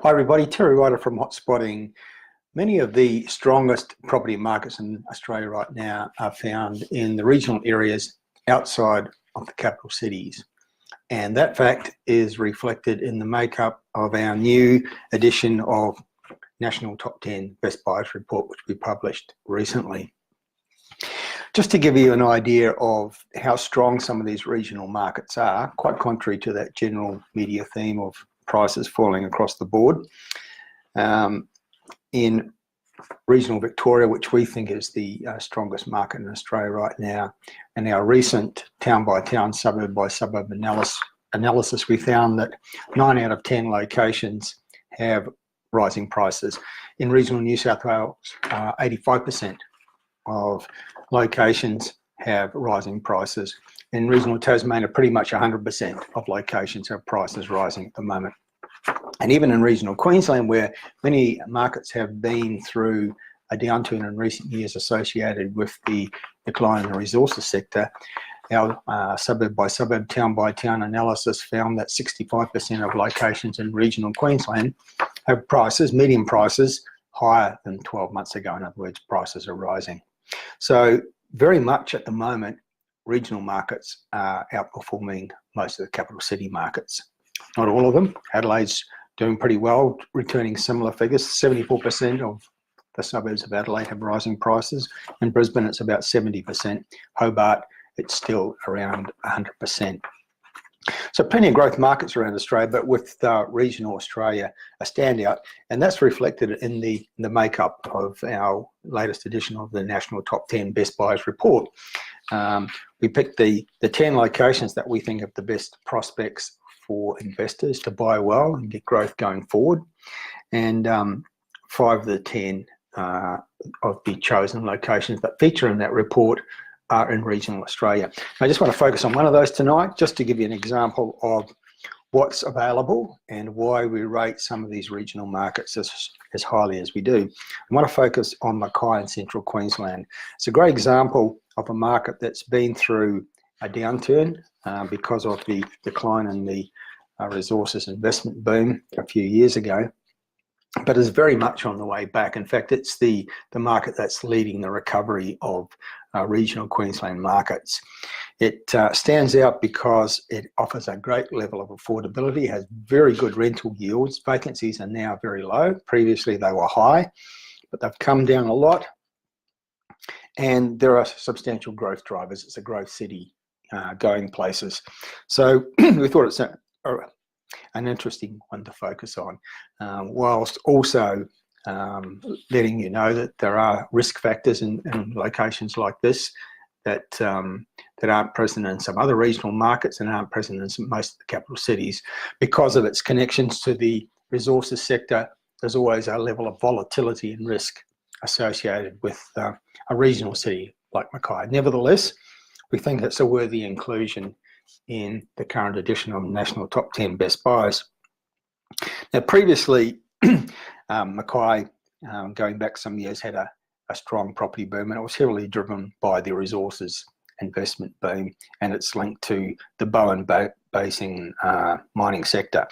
Hi everybody, Terry Ryder from Hotspotting. Many of the strongest property markets in Australia right now are found in the regional areas outside of the capital cities. And that fact is reflected in the makeup of our new edition of National Top 10 Best Buys report, which we published recently. Just to give you an idea of how strong some of these regional markets are, quite contrary to that general media theme of prices falling across the board. In regional Victoria, which we think is the strongest market in Australia right now, and our recent town-by-town, suburb-by-suburb analysis, we found that 9 out of 10 locations have rising prices. In regional New South Wales, 85% of locations have rising prices. In regional Tasmania, pretty much 100% of locations have prices rising at the moment. And even in regional Queensland, where many markets have been through a downturn in recent years associated with the decline in the resources sector, our suburb-by-suburb, town-by-town analysis found that 65% of locations in regional Queensland have prices, median prices, higher than 12 months ago. In other words, prices are rising. So very much at the moment, regional markets are outperforming most of the capital city markets. Not all of them. Adelaide's doing pretty well, returning similar figures. 74% of the suburbs of Adelaide have rising prices. In Brisbane, it's about 70%. Hobart, it's still around 100%. So plenty of growth markets around Australia, but with regional Australia a standout, and that's reflected in the makeup of our latest edition of the National Top 10 Best Buys report. We picked the 10 locations that we think have the best prospects for investors to buy well and get growth going forward, and 5 of the 10 of the chosen locations that feature in that report are in regional Australia. I just want to focus on one of those tonight, just to give you an example of what's available and why we rate some of these regional markets as highly as we do. I want to focus on Mackay in central Queensland. It's a great example of a market that's been through a downturn because of the decline in the resources investment boom a few years ago, but is very much on the way back. In fact, it's the market that's leading the recovery of regional Queensland markets. It stands out because it offers a great level of affordability, has very good rental yields. Vacancies are now very low. Previously they were high, but they've come down a lot. And there are substantial growth drivers. It's a growth city going places. So we thought it's an interesting one to focus on, whilst also letting you know that there are risk factors in locations like this that aren't present in some other regional markets and aren't present in most of the capital cities. Because of its connections to the resources sector, there's always a level of volatility and risk associated with a regional city like Mackay. Nevertheless, we think it's a worthy inclusion in the current edition of National Top 10 Best Buys. Now, previously, Mackay, going back some years, had a strong property boom, and it was heavily driven by the resources investment boom, and it's linked to the Bowen Basin mining sector.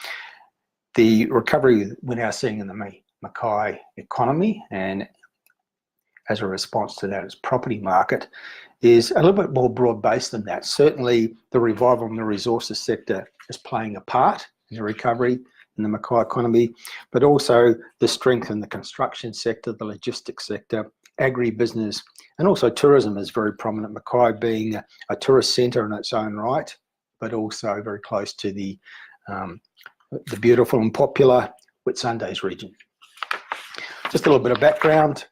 The recovery we're now seeing in the Mackay economy, and as a response to that, its property market, is a little bit more broad-based than that. Certainly, the revival in the resources sector is playing a part in the recovery in the Mackay economy, but also the strength in the construction sector, the logistics sector, agribusiness, and also tourism is very prominent. Mackay being a tourist centre in its own right, but also very close to the beautiful and popular Whitsundays region. Just a little bit of background.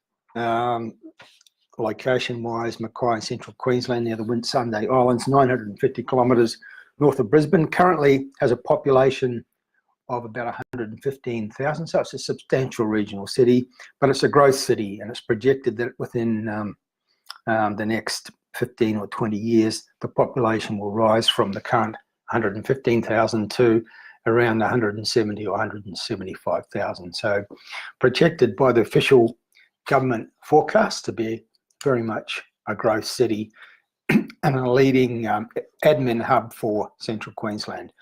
Location-wise, Mackay in central Queensland near the Whitsunday Islands, 950 kilometres north of Brisbane, currently has a population of about 115,000, so it's a substantial regional city, but it's a growth city, and it's projected that within the next 15 or 20 years, the population will rise from the current 115,000 to around 170 or 175,000. So projected by the official government forecast to be very much a growth city and a leading admin hub for central Queensland.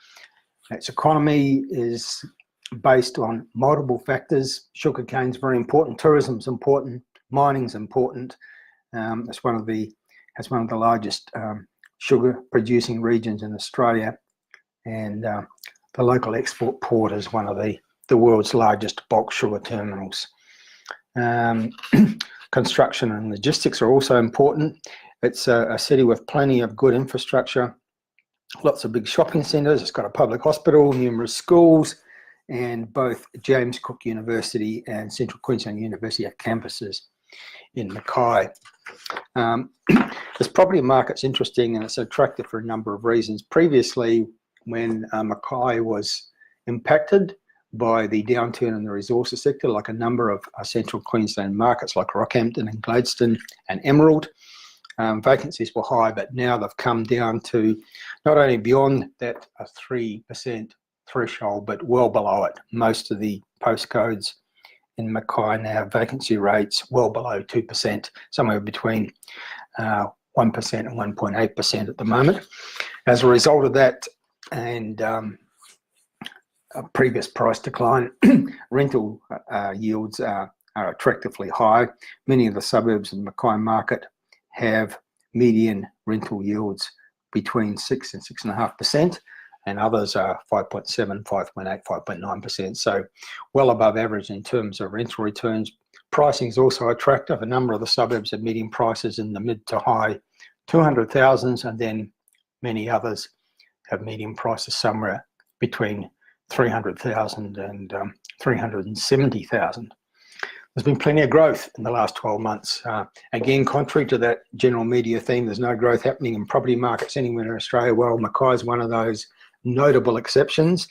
Its economy is based on multiple factors. Sugarcane is very important, tourism's important, mining's important. It's one of the largest sugar producing regions in Australia, and the local export port is one of the world's largest bulk sugar terminals. Construction and logistics are also important. It's a city with plenty of good infrastructure, lots of big shopping centres. It's got a public hospital, numerous schools, and both James Cook University and Central Queensland University have campuses in Mackay. This property market's interesting, and it's attractive for a number of reasons. Previously, when Mackay was impacted by the downturn in the resources sector, like a number of Central Queensland markets like Rockhampton and Gladstone and Emerald, vacancies were high, but now they've come down to not only beyond that 3% threshold, but well below it. Most of the postcodes in Mackay now have vacancy rates well below 2%, somewhere between 1% and 1.8% at the moment. As a result of that and a previous price decline, rental yields are attractively high. Many of the suburbs in the Mackay market have median rental yields between 6 and 6.5%, and others are 5.7, 5.8, 5.9%. So well above average in terms of rental returns. Pricing is also attractive. A number of the suburbs have median prices in the mid to high 200,000s, and then many others have median prices somewhere between 300,000 and 370,000. There's been plenty of growth in the last 12 months. Again, contrary to that general media theme, there's no growth happening in property markets anywhere in Australia. Well, Mackay is one of those notable exceptions.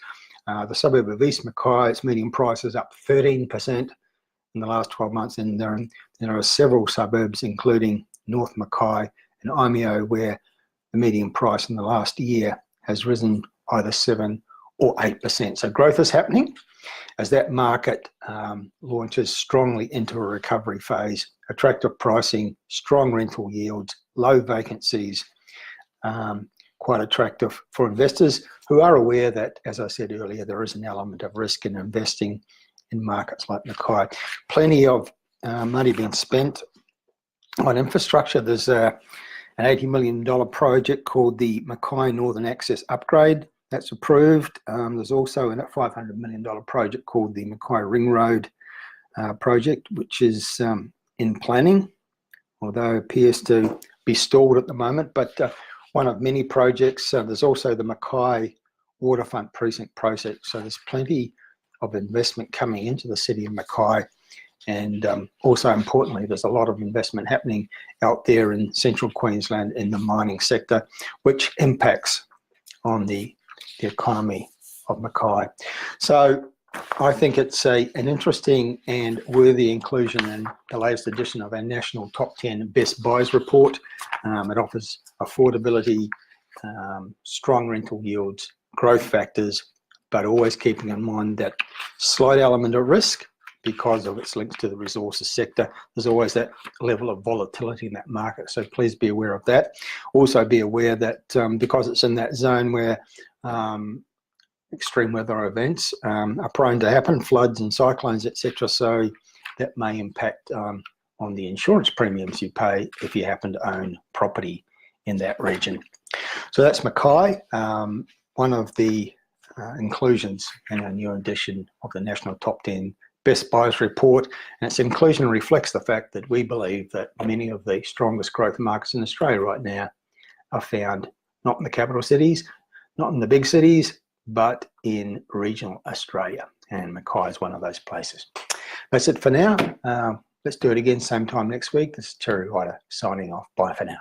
The suburb of East Mackay, its median price is up 13% in the last 12 months, and there are several suburbs, including North Mackay and Imeo, where the median price in the last year has risen either 7 or 8%. So growth is happening as that market launches strongly into a recovery phase. Attractive pricing, strong rental yields, low vacancies, quite attractive for investors who are aware that, as I said earlier, there is an element of risk in investing in markets like Mackay. Plenty of money being spent on infrastructure. There's an $80 million project called the Mackay Northern Access Upgrade. That's approved. There's also a $500 million project called the Mackay Ring Road project, which is in planning, although appears to be stalled at the moment, but one of many projects. There's also the Mackay Waterfront Precinct project, so there's plenty of investment coming into the city of Mackay. And also importantly, there's a lot of investment happening out there in Central Queensland in the mining sector, which impacts on the economy of Mackay. So I think it's an interesting and worthy inclusion in the latest edition of our national top 10 best buys report. It offers affordability, strong rental yields, growth factors, but always keeping in mind that slight element of risk because of its links to the resources sector. There's always that level of volatility in that market, so please be aware of that. Also be aware that because it's in that zone where extreme weather events are prone to happen, floods and cyclones, etc. So that may impact on the insurance premiums you pay if you happen to own property in that region. So that's Mackay, one of the inclusions in our new edition of the National Top 10 Best Buys Report. And its inclusion reflects the fact that we believe that many of the strongest growth markets in Australia right now are found not in the capital cities, not in the big cities, but in regional Australia. And Mackay is one of those places. That's it for now. Let's do it again same time next week. This is Terry Ryder signing off. Bye for now.